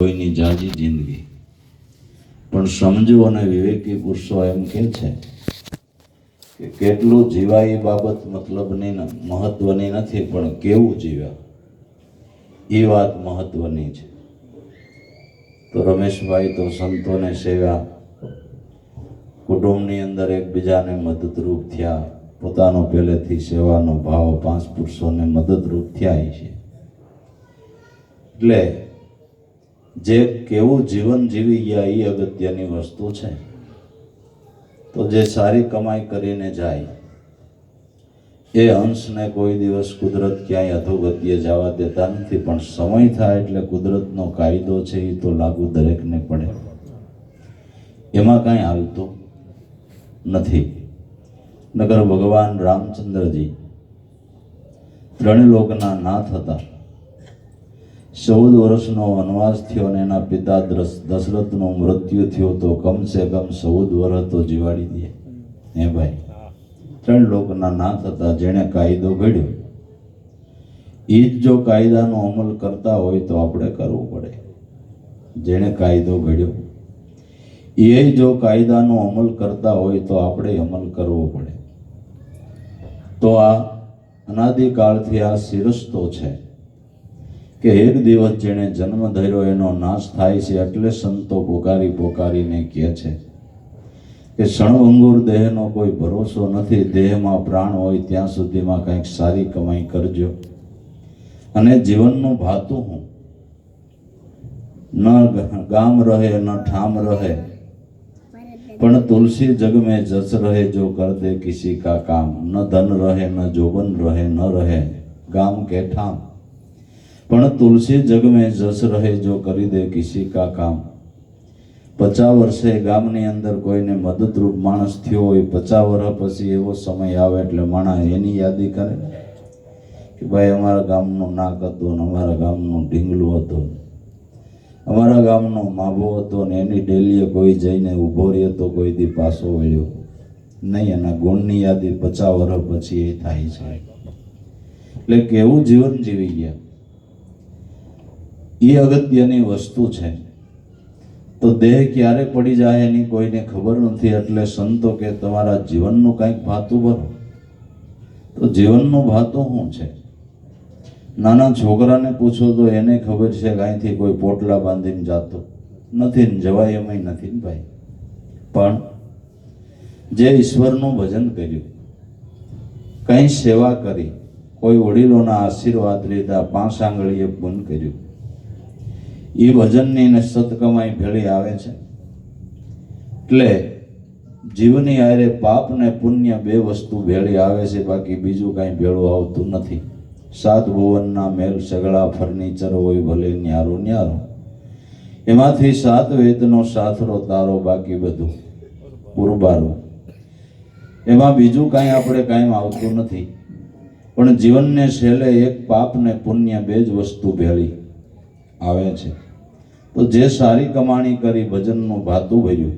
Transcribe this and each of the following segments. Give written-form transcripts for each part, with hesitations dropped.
કોઈની જાજી જિંદગી પણ સમજો અને વિવેકી પુરુષો એમ કહે છે કે કેટલું જીવાય એ બાબત મતલબની મહત્વની નથી, પણ કેવું જીવ્યા એ વાત મહત્વની છે. તો રમેશભાઈ તો સંતોને સેવા, કુટુંબની અંદર એકબીજાને મદદરૂપ થયા, પોતાનો પહેલેથી સેવાનો ભાવ, 5 પુરુષોને મદદરૂપ થયા છે. એટલે જે કેવું જીવન જીવી ગયા એ અગત્યની વસ્તુ છે. તો જે સારી કમાઈ કરીને જાય એ અંશને કોઈ દિવસ કુદરત ક્યાંય અધોગતિએ જવા દેતા નથી, પણ સમય થાય એટલે કુદરતનો કાયદો છે એ તો લાગુ દરેકને પડે, એમાં કાંઈ હાલતું નથી. નગર ભગવાન રામચંદ્રજી 3 લોકના નાથ હતા. 14 વર્ષનો વનવાસ થયો અને એના પિતા દશરથનું મૃત્યુ થયું, તો કમસે કમ 14 વર્ષ તો જીવાડી દે. હે ભાઈ, 3 લોકના નાથ હતા. જેણે કાયદો ઘડ્યો એ જ જો કાયદાનો અમલ કરતા હોય તો આપણે કરવું પડે. જેણે કાયદો ઘડ્યો એ જો કાયદાનો અમલ કરતા હોય તો આપણે અમલ કરવો પડે. તો આ અનાદિકાળથી આ શિરસ્તો છે કે એક દિવસ જેણે જન્મ ધર્યો એનો નાશ થાય છે. એટલે સંતો પોકારીને કહે છે કે ક્ષણભંગુર દેહનો કોઈ ભરોસો નથી. દેહમાં પ્રાણ હોય ત્યાં સુધીમાં કંઈક સારી કમાઈ કરજો. અને જીવનનું ભાતું હું ન ગામ રહે ન ઠામ રહે, પણ તુલસી જગ में जस रहे जो कर दे किसी का काम. न धन रहे न जोबन रहे न रहे गाम के ठाम, પણ તુલસી જગ में जस रहे जो કરી દે કિસી કા કામ. 50 વર્ષે ગામની અંદર કોઈને મદદરૂપ માણસ થયો હોય, 50 વર્ષ પછી એવો સમય આવે એટલે માણસ એની યાદી કરે કે ભાઈ અમારા ગામનું નાક હતું ને અમારા ગામનું ઢીંગલું હતું, અમારા ગામનો માભો હતો ને એની ડેલીએ કોઈ જઈને ઊભો રહ્યો તો કોઈ દી પાછો વળ્યો નહીં. એના ગુણની યાદી 50 વર્ષ પછી એ થાય છે. એટલે કેવું જીવન જીવી ગયા એ અગત્યની વસ્તુ છે. તો દેહ ક્યારે પડી જાય એની કોઈને ખબર નથી. એટલે સંતો કે તમારા જીવનનું કંઈક ભાતું ભરો. તો જીવનનું ભાતું શું છે? નાના છોકરાને પૂછો તો એને ખબર છે કે અહીંથી કોઈ પોટલા બાંધીને જાતો નથી ને જવાય એમાંય નથી ને ભાઈ. પણ જે ઈશ્વરનું ભજન કર્યું, કંઈ સેવા કરી, કોઈ વડીલોના આશીર્વાદ લીધા, 5 આંગળીએ પૂન કર્યું, એ ભજનની ને સત્કમાઈ ભેળી આવે છે. એટલે જીવની આરે પાપ ને પુણ્ય 2 વસ્તુ ભેળી આવે છે, બાકી બીજું કાંઈ ભેળું આવતું નથી. 7 ભુવનના મેલ સગળા ફર્નિચર હોય ભલે ન્યારો ન્યારો, એમાંથી 7 વેદનો સાથરો તારો, બાકી બધું પુરબારો. એમાં બીજું કાંઈ આપણે કાંઈ આવતું નથી. પણ જીવનને છેલ્લે એક પાપ ને પુણ્ય 2 જ વસ્તુ ભેળી આવે છે. તો જે સારી કમાણી કરી, ભજનનું ભાતું ભર્યું,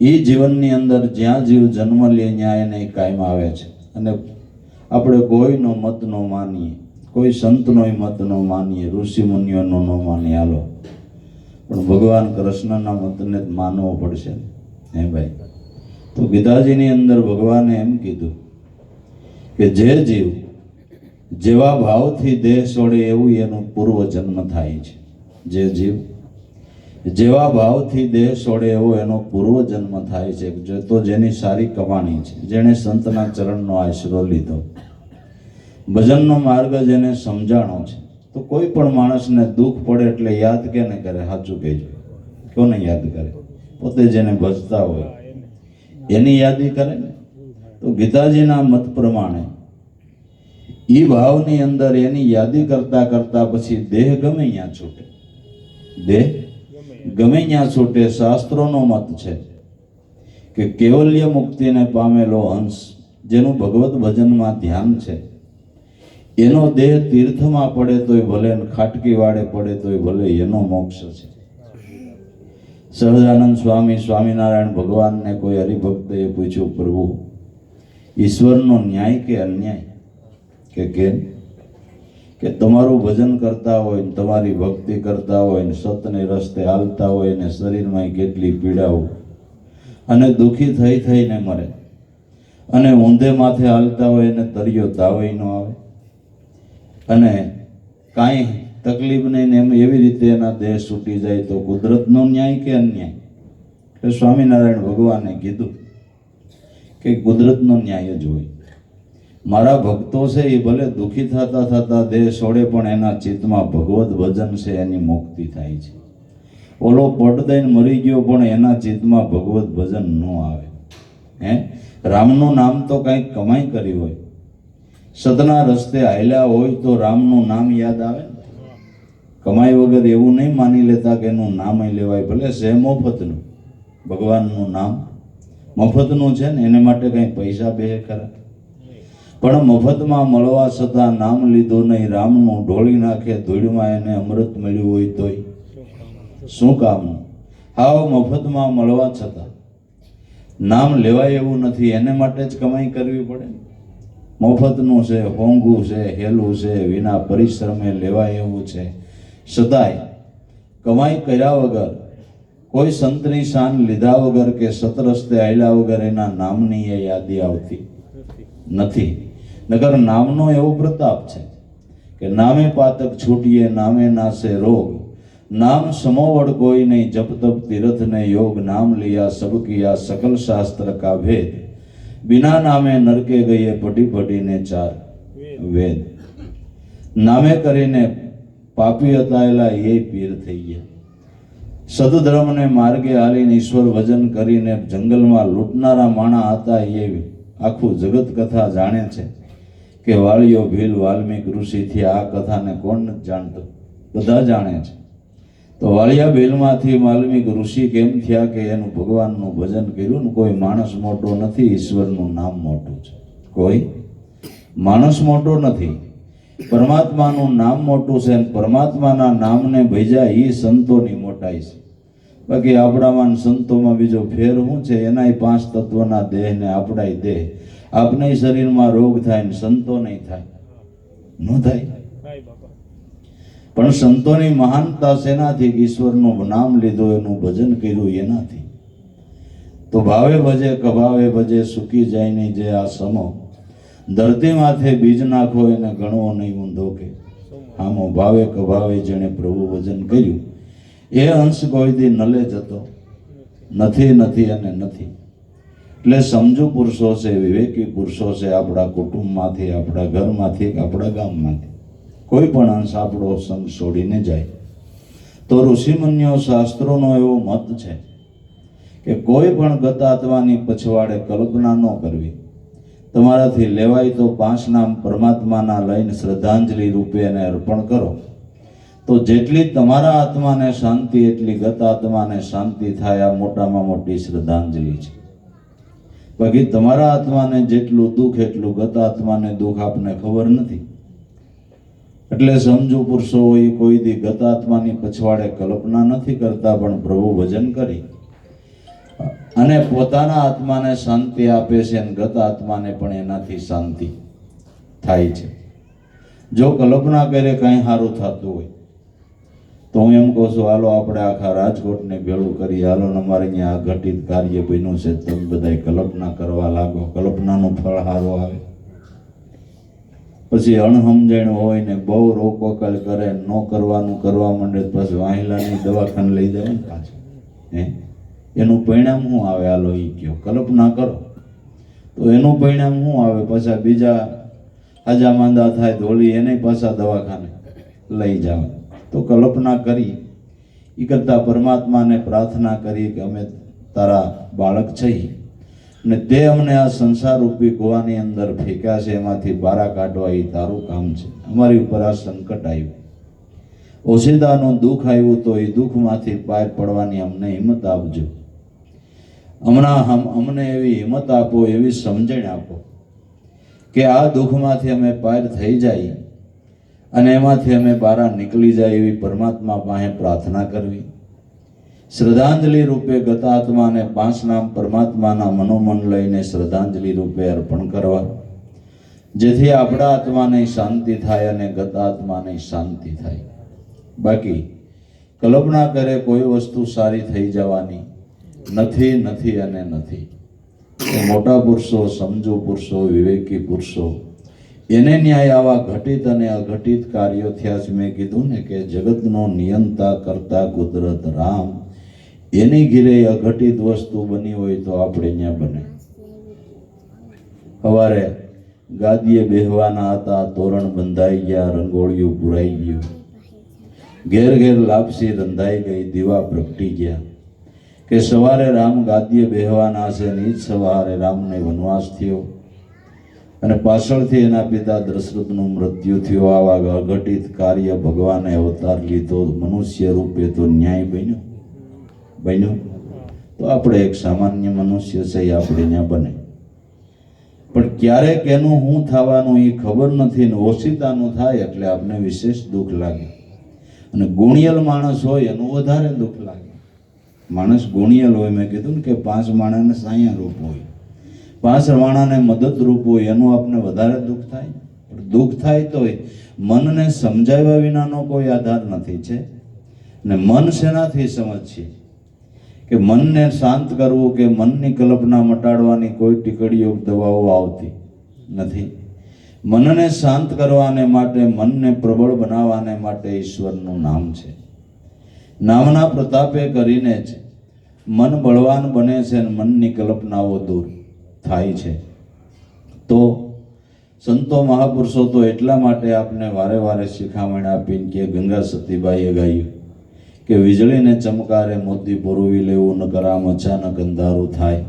એ જીવનની અંદર જ્યાં જીવ જન્મ લે ત્યાં એને કાયમ આવે છે. અને આપણે કોઈનો મત ન માનીએ, કોઈ સંતનો મત ન માનીએ, ઋષિ મુનિઓનો ન માનીએ, હાલો, પણ ભગવાન કૃષ્ણના મતને જ માનવો પડશે. હે ભાઈ, તો ગીતાજીની અંદર ભગવાને એમ કીધું કે જે જીવ જેવા ભાવથી દેહ છોડે એવું એનું પૂર્વ જન્મ થાય છે. જે જીવ જેવા ભાવથી દેહ છોડે એવો એનો પૂર્વ જન્મ થાય છે. તો જેની સારી કમાણી છે, જેણે સંતના ચરણનો આશરો લીધો, ભજનનો માર્ગ જેને સમજાણો છે, તો કોઈ પણ માણસને દુઃખ પડે એટલે યાદ કેને કરે? સાચું કહેજો, કોને યાદ કરે? પોતે જેને ભજતા હોય એની યાદી કરે ને. તો ગીતાજીના મત પ્રમાણે ઈ ભાવની અંદર એની યાદી કરતા કરતા પછી દેહ ગમે ત્યાં છૂટે, દેહ ગમે ત્યાં છૂટે. શાસ્ત્રોનો મત છે કે કેવલ્ય મુક્તિને પામેલો હંસ, જેનું ભગવત ભજનમાં ધ્યાન છે, એનો દેહ તીર્થમાં પડે તોય ભલે, ખાટકી વાળે પડે તોય ભલે, એનો મોક્ષ છે. સહજાનંદ સ્વામી સ્વામિનારાયણ ભગવાનને કોઈ હરિભક્તએ પૂછ્યું, પ્રભુ ઈશ્વરનો ન્યાય કે અન્યાય? કે કેમ? કે તમારું ભજન કરતા હોય ને તમારી ભક્તિ કરતા હોય ને સતને રસ્તે હાલતા હોય ને શરીરમાં કેટલી પીડાઓ અને દુઃખી થઈ થઈને મરે અને ઊંધે માથે હાલતા હોય ને તરિયો તાવય ન આવે અને કાંઈ તકલીફ નહીં ને એમ એવી રીતે એના દેહ છૂટી જાય તો કુદરતનો ન્યાય કે અન્યાય? એટલે સ્વામિનારાયણ ભગવાને કીધું કે કુદરતનો ન્યાય જ હોય. મારા ભક્તો છે એ ભલે દુઃખી થતા થતા દેહ છોડે પણ એના ચિત્તમાં ભગવત ભજન છે એની મુક્તિ થાય છે. ઓલો પટ દઈને મરી ગયો પણ એના ચિત્તમાં ભગવત ભજન ન આવે. રામનું નામ તો કંઈક કમાઈ કરી હોય, સતના રસ્તે હાલ્યા હોય તો રામનું નામ યાદ આવે ને. કમાઈ વગર એવું નહીં માની લેતા કે એનું નામ લેવાય. ભલે છે મફતનું, ભગવાનનું નામ મફતનું છે ને, એને માટે કંઈ પૈસા બે ખરા, પણ મફતમાં મળવા છતાં નામ લીધું નહીં, રામનું ઢોળી નાખે ધૂળમાં એને અમૃત મળ્યું હોય તોય શું કામનું? હાવ મફતમાં મળવા છતાં નામ લેવાય એવું નથી, એને માટે જ કમાઈ કરવી પડે. મફતનું છે, હોંગું છે, હેલું છે, વિના પરિશ્રમે લેવાય એવું છે, સદાય કમાઈ કર્યા વગર, કોઈ સંતની શાન લીધા વગર કે સતરસ્તે હાલ્યા વગર એના નામની એ યાદી આવતી નથી. નગર નામનો એવો પ્રતાપ છે કે નામે પાતક છૂટીએ, નામે નાશે રોગ, નામ સમોવડ કોઈ નહીં, જપ તપ તીર્થ ને યોગ, નામ लिया सब किया सकल शास्त्र का भेद, बिना नामे नरके गए पटी पटीने चार वेद. નામે કરીને પાપી હતાયેલા એ પીર થઈ ગયા. સદધર્મને માર્ગે હાલીને ઈશ્વર ભજન કરીને જંગલમાં લૂંટનારા માણા હતા એ આખું જગત કથા જાણે છે કે વાળીઓ ભીલ વાલ્મીક ઋષિથી. આ કથાને કોણ નથી જાણતું? બધા જાણે છે. તો વાળિયા ભીલમાંથી વાલ્મીક ઋષિ કેમ થયા? કે એનું ભગવાનનું ભજન કર્યું ને. કોઈ માણસ મોટો નથી, ઈશ્વરનું નામ મોટું છે. કોઈ માણસ મોટો નથી, પરમાત્માનું નામ મોટું છે. પરમાત્માના નામને ભજ્યા એ સંતોની મોટાઈ છે. બાકી આપણામાં સંતોમાં બીજો ફેર શું છે? એનાય 5 તત્વના દેહ ને આપણાય દેહ, આપણે શરીરમાં રોગ થાય ને સંતો નહીં થાય? ન થાય. પણ સંતોની મહાનતા શેનાથી? ઈશ્વરનું નામ લીધું, એનું ભજન કર્યું એનાથી. તો ભાવે ભજે કભાવે ભજે, સુકી જાય નહીં જે આ સમો, ધરતી માથે બીજ નાખો એને ગણવો નહીં ઊંધો કે આમો. ભાવે કભાવે જેણે પ્રભુ ભજન કર્યું એ અંશ કોઈ દી નલે જતો નથી, નથી અને નથી. એટલે સમજુ પુરુષો છે, વિવેકી પુરુષો છે, આપણા કુટુંબમાંથી, આપણા ઘરમાંથી, આપણા ગામમાંથી કોઈ પણ અંશ આપણો સંગ છોડીને જાય તો ઋષિમુનિઓ શાસ્ત્રોનો એવો મત છે કે કોઈ પણ ગત આત્માની પછવાડે કલ્પના ન કરવી. તમારાથી લેવાય તો 5 નામ પરમાત્માના લઈને શ્રદ્ધાંજલિ રૂપે એને અર્પણ કરો તો જેટલી તમારા આત્માને શાંતિ એટલી ગત આત્માને શાંતિ થાય. આ મોટામાં મોટી શ્રદ્ધાંજલિ છે. બાકી તમારા આત્માને જેટલું દુઃખ એટલું ગત આત્માને દુઃખ આપને ખબર નથી. એટલે સમજુ પુરુષો હોય કોઈ દી ગત આત્માની પછવાડે કલ્પના નથી કરતા, પણ પ્રભુ ભજન કરી અને પોતાના આત્માને શાંતિ આપે છે અને ગત આત્માને પણ એનાથી શાંતિ થાય છે. જો કલ્પના કરે કંઈ સારું થતું હોય તો હું એમ કહું છું, હાલો આપણે આખા રાજકોટને ભેળું કરી, હાલો અમારે અહીંયા આ ઘટિત કાર્ય બન્યું છે, તમે બધા કલ્પના કરવા લાગો, કલ્પનાનું ફળ સારું આવે. પછી અણસમજણ હોય ને બહુ રોકવકલ કરે, ન કરવાનું કરવા માંડે, પછી વાહિલાની દવાખાને લઈ જાય ને પાછું. એનું પરિણામ શું આવે? હાલો એ કયો, કલ્પના કરો તો એનું પરિણામ શું આવે? પાછા બીજા હાજા માંદા થાય ધોળી એને પાછા દવાખાને લઈ જાવ. તો કલ્પના કરી એ કરતાં પરમાત્માને પ્રાર્થના કરી કે અમે તારા બાળક છીએ ને તે અમને આ સંસાર રૂપી કુવાની અંદર ફેંક્યા છે, એમાંથી બહાર કાઢવા એ તારું કામ છે. અમારી ઉપર આ સંકટ આવ્યું, ઓછીદાનું દુઃખ આવ્યું, તો એ દુઃખમાંથી બહાર પડવાની અમને હિંમત આપજો. હમણાં અમને એવી હિંમત આપો, એવી સમજણ આપો કે આ દુઃખમાંથી અમે પાર થઈ જાય અને એમાંથી અમે બહાર નીકળી જાય. એવી પરમાત્મા પાસે પ્રાર્થના કરવી. શ્રદ્ધાંજલિ રૂપે ગતાત્માને 5 નામ પરમાત્માના મનોમન લઈને શ્રદ્ધાંજલિ રૂપે અર્પણ કરવા જેથી આપણા આત્માને શાંતિ થાય અને ગત આત્માને શાંતિ થાય. બાકી કલ્પના કરે કોઈ વસ્તુ સારી થઈ જવાની નથી, નથી અને નથી. મોટા પુરુષો, સમજુ પુરુષો, વિવેકી પુરુષો, એને ન્યાય આવા ઘટિત અને અઘટિત કાર્યો થયા છે. મેં કીધું ને કે જગતનો નિયંતા કરતા કુદરત રામ, એની ઘીરે અઘટિત વસ્તુ બની હોય તો આપણે અહીંયા બને. સવારે ગાદીએ બેહવાના હતા, તોરણ બંધાઈ ગયા, રંગોળિયું પુરાઈ ગયું, ઘેર ઘેર લાપસી રંધાઈ ગઈ, દીવા પ્રગટી ગયા કે સવારે રામ ગાદીએ બેહવાના છે. ને જ સવારે રામને વનવાસ થયો અને પાછળથી એના પિતા દશરથનું મૃત્યુ થયું. આવા અઘટિત કાર્ય ભગવાને અવતાર લીધો મનુષ્ય રૂપે, તો ન્યાય બન્યો. તો આપણે એક સામાન્ય મનુષ્ય છે, આપણે અહીંયા બને. પણ ક્યારેક એનું શું થવાનું એ ખબર નથી ને ઓછીતાનું થાય એટલે આપણે વિશેષ દુઃખ લાગે. અને ગુણિયલ માણસ હોય એનું વધારે દુઃખ લાગે. માણસ ગુણિયલ હોય, મેં કીધું ને કે 5 માણાને સાયા રૂપ હોય, 5 માણાને મદદરૂપ હોય, એનું આપણે વધારે દુઃખ થાય. પણ દુઃખ થાય તોય મનને સમજાવ્યા વિનાનો કોઈ આધાર નથી છે. ને મન શેનાથી સમજશે? કે મનને શાંત કરવું કે મનની કલ્પના મટાડવાની કોઈ ટીકડીઓ દવાઓ આવતી નથી. મનને શાંત કરવાને માટે, મનને પ્રબળ બનાવવાને માટે ઈશ્વરનું નામ છે. નામના પ્રતાપે કરીને જ મન બળવાન બને છે અને મનની કલ્પનાઓ દૂર થાય છે. તો સંતો મહાપુરુષો તો એટલા માટે આપને વારે વારે શિખામણ આપીને કે ગંગા સતીબાઈએ ગાયું કે વીજળીને ચમકારે મોતી પોરવી લેવું, ન કરામ અચાનક અંધારું થાય.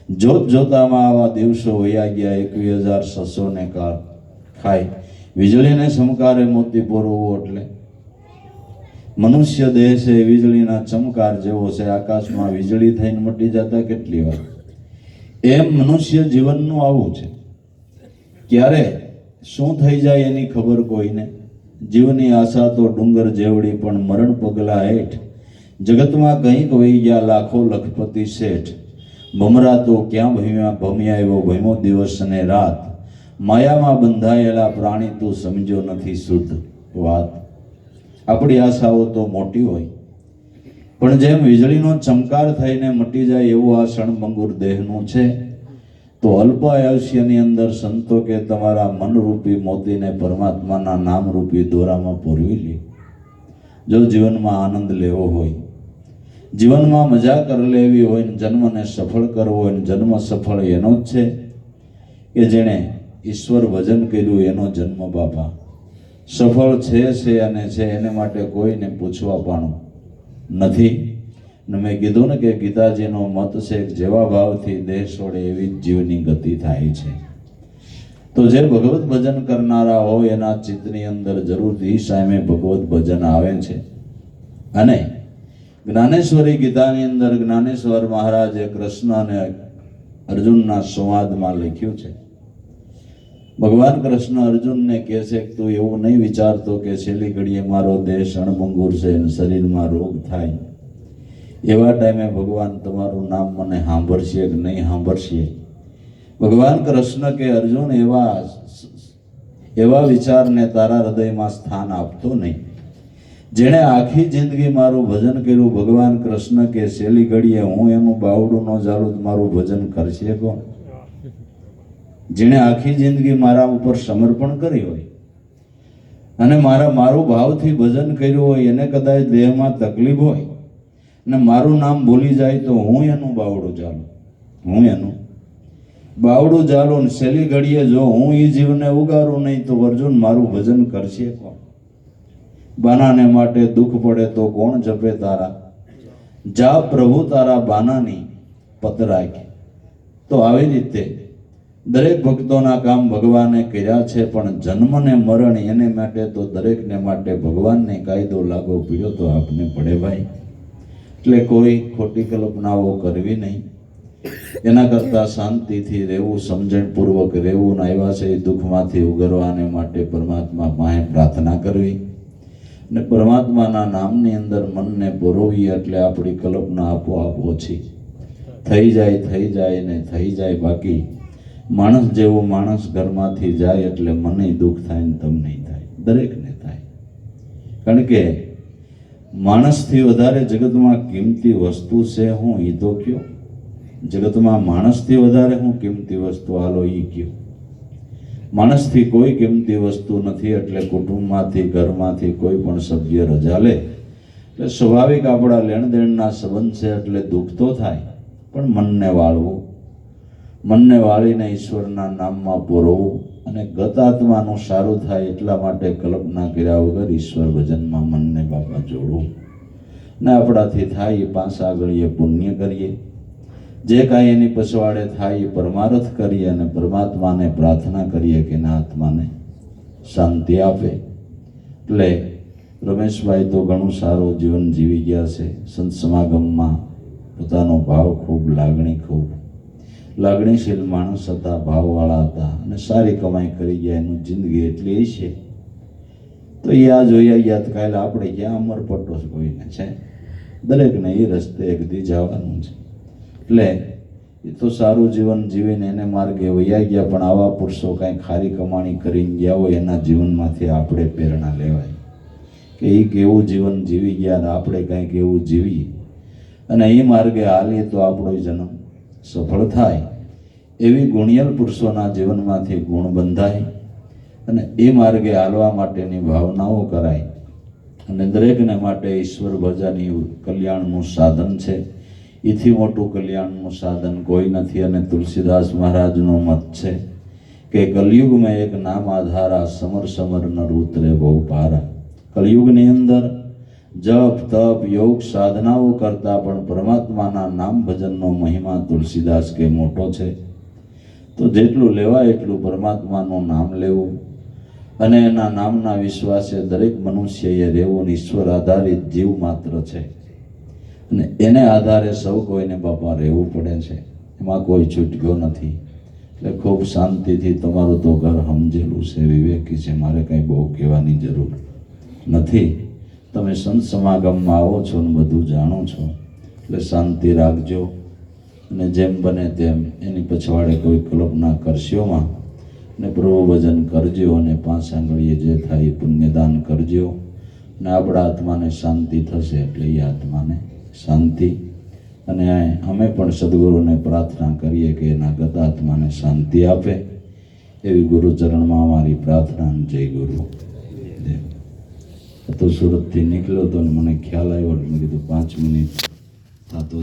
જોત જોતામાં આવા દિવસો વયા ગયા, 21,600 ને કાળ ખાય. વીજળીને ચમકારે મોતી પોરવવું એટલે મનુષ્ય દેહ છે વીજળીના ચમકાર જેવો છે. આકાશમાં વીજળી થઈને મટી જતા કેટલી વાર. એમ મનુષ્ય જીવનનું આવું છે. ક્યારે શું થઈ જાય એની ખબર કોઈને. જીવની આશા તો ડુંગર જેવડી, પણ મરણ પગલા હેઠ. જગતમાં કંઈક વહી ગયા લાખો લખપતિ શેઠ. ભમરા તો ક્યાં ભમ્યા એવો ભમ્યો દિવસ અને રાત. માયામાં બંધાયેલા પ્રાણી તું સમજો નથી શુદ્ધ વાત. આપણી આશાઓ તો મોટી હોય, પણ જેમ વીજળીનો ચમકાર થઈને મટી જાય એવું આ ક્ષણભંગુર દેહનું છે. તો અલ્પ આયુષ્યની અંદર સંતો કે તમારા મનરૂપી મોતીને પરમાત્માના નામરૂપી દોરામાં પૂરવી લે. જો જીવનમાં આનંદ લેવો હોય, જીવનમાં મજા કરી લેવી હોય, ને જન્મને સફળ કરવો હોય, ને જન્મ સફળ એનો જ છે કે જેણે ઈશ્વર ભજન કર્યું, એનો જન્મ બાપા સફળ છે અને છે. એને માટે કોઈને પૂછવા પણ નથી. ને મેં કીધું ને કે ગીતાજીનો મત છે જેવા ભાવથી દેહ છોડે એવી જ જીવની ગતિ થાય છે. તો જે ભગવત ભજન કરનારા હોય એના ચિત્તની અંદર જરૂરથી સામે ભગવત ભજન આવે છે. અને જ્ઞાનેશ્વરી ગીતાની અંદર જ્ઞાનેશ્વર મહારાજે કૃષ્ણ અને અર્જુનના સંવાદમાં લખ્યું છે. ભગવાન કૃષ્ણ અર્જુનને કહે છે કે તું એવું નહીં વિચારતો કે છેલ્લી ઘડીએ મારો દેહ ક્ષણભંગુર છે અને શરીરમાં રોગ થાય. એવા ટાઈમે ભગવાન તમારું નામ મને સાંભળશે કે નહીં સાંભળશે? ભગવાન કૃષ્ણ કે અર્જુન એવા વિચારને તારા હૃદયમાં સ્થાન આપતો નહીં. જેણે આખી જિંદગી મારું ભજન કર્યું, ભગવાન કૃષ્ણ કે છેલ્લી ઘડીએ હું એનું બાવડું ન ચાલું મારું ભજન કરશે કોણ? જેણે આખી જિંદગી મારા ઉપર સમર્પણ કર્યું હોય અને મારું ભાવથી ભજન કર્યું હોય, એને કદાચ દેહમાં તકલીફ હોય ને મારું નામ ભૂલી જાય તો હું એનું બાવડું ચાલું. હું એનું બાવડું ચાલું ને છેલ્લી ઘડીએ જો હું એ જીવને ઉગારું નહીં તો અર્જુન મારું ભજન કરશે કોણ? બાનાને માટે દુઃખ પડે તો કોણ જપે તારા? જા પ્રભુ તારા બાનાની પત રાખે. તો આવી રીતે દરેક ભક્તોના કામ ભગવાને કર્યા છે, પણ જન્મ ને મરણ એને માટે તો દરેકને માટે ભગવાનને કાયદો લાગુ પડ્યો તો આપને પડે ભાઈ. એટલે કોઈ ખોટી કલ્પનાઓ કરવી નહીં. એના કરતાં શાંતિથી રહેવું, સમજણપૂર્વક રહેવું, ને આવ્યા છે એ દુઃખમાંથી ઉગરવાને માટે પરમાત્મા પાસે પ્રાર્થના કરવી ને પરમાત્માના નામની અંદર મનને પરોવી. એટલે આપણી કલ્પના આપોઆપ ઓછી થઈ જાય ને થઈ જાય. બાકી માણસ જેવો માણસ ઘરમાંથી જાય એટલે મને દુઃખ થાય ને તમને થાય, દરેકને થાય. કારણ કે માણસથી વધારે જગતમાં કિંમતી વસ્તુ છે હું એ તો કયો? જગતમાં માણસથી વધારે હું કિંમતી વસ્તુ હાલો એ કયો? માણસથી કોઈ કિંમતી વસ્તુ નથી. એટલે કુટુંબમાંથી ઘરમાંથી કોઈ પણ સભ્ય રજા લે એટલે સ્વાભાવિક આપણા લેણદેણના સંબંધ છે એટલે દુઃખ તો થાય, પણ મનને વાળવું, મનને વાળીને ઈશ્વરના નામમાં પૂરવું અને ગતાત્માનું સારું થાય એટલા માટે કલ્પના કર્યા વગર ઈશ્વર ભજનમાં મનને બાપા જોડવું ને આપણાથી થાય એ પાછા આગળ એ પુણ્ય કરીએ. જે કાંઈ એની પછવાડે થાય એ પરમાર્થ કરીએ અને પરમાત્માને પ્રાર્થના કરીએ કે એના આત્માને શાંતિ આપે. એટલે રમેશભાઈ તો ઘણું સારું જીવન જીવી ગયા છે. સંત સમાગમમાં પોતાનો ભાવ ખૂબ, લાગણીશીલ માણસ હતા, ભાવવાળા હતા અને સારી કમાઈ કરી ગયા. એનું જિંદગી એટલી છે તો એ આ જોયા યાદ કાલે આપણે ક્યાં અમરપટ્ટો કોઈને છે, દરેકને એ રસ્તે એક દી જવાનું છે. એટલે એ તો સારું જીવન જીવીને એને માર્ગે વયા ગયા. પણ આવા પુરુષો કાંઈ ખારી કમાણી કરીને ગયા હોય એના જીવનમાંથી આપણે પ્રેરણા લેવાય કે એ કેવું જીવન જીવી ગયા અને આપણે કાંઈક એવું જીવીએ અને એ માર્ગે હાલીએ તો આપણો જન્મ સફળ થાય. એવી ગુણિયલ પુરુષોના જીવનમાંથી ગુણ બંધાય અને એ માર્ગે હાલવા માટેની ભાવનાઓ કરાય. અને દરેકને માટે ઈશ્વર ભજન એ કલ્યાણનું સાધન છે. એથી મોટું કલ્યાણનું સાધન કોઈ નથી. અને તુલસીદાસ મહારાજનો મત છે કે કલયુગમાં એક નામ આધારા, સમર સમર નર ઉતરે બહુ પારા. કલયુગની અંદર જપ તપ યોગ સાધનાઓ કરતા પણ પરમાત્માના નામ ભજનનો મહિમા તુલસીદાસ કે મોટો છે. તો જેટલું લેવાય એટલું પરમાત્માનું નામ લેવું અને એના નામના વિશ્વાસે દરેક મનુષ્યએ રહેવું. ઈશ્વર આધારિત જીવ માત્ર છે અને એને આધારે સૌ કોઈને બાપા રહેવું પડે છે, એમાં કોઈ છૂટક્યો નથી. એટલે ખૂબ શાંતિથી તમારું તો ઘર સમજેલું છે, વિવેકી છે, મારે કંઈ બહુ કહેવાની જરૂર નથી. તમે સંત સમાગમમાં આવો છો ને બધું જાણો છો એટલે શાંતિ રાખજો અને જેમ બને તેમ એની પછવાડે કોઈ કલ્પના કરશોમાં ને પ્રભુ ભજન કરજો અને પાંચ આંગળીએ જે થાય એ પુણ્યદાન કરજો ને આપણા આત્માને શાંતિ થશે એટલે એ આત્માને શાંતિ. અને અમે પણ સદગુરુને પ્રાર્થના કરીએ કે એના ગતાત્માને શાંતિ આપે એવી ગુરુચરણમાં અમારી પ્રાર્થના. જય ગુરુ દેવ. તો સુરતથી નીકળ્યો તો મને ખ્યાલ આવ્યો, મેં કીધું 5 મિનિટ થતો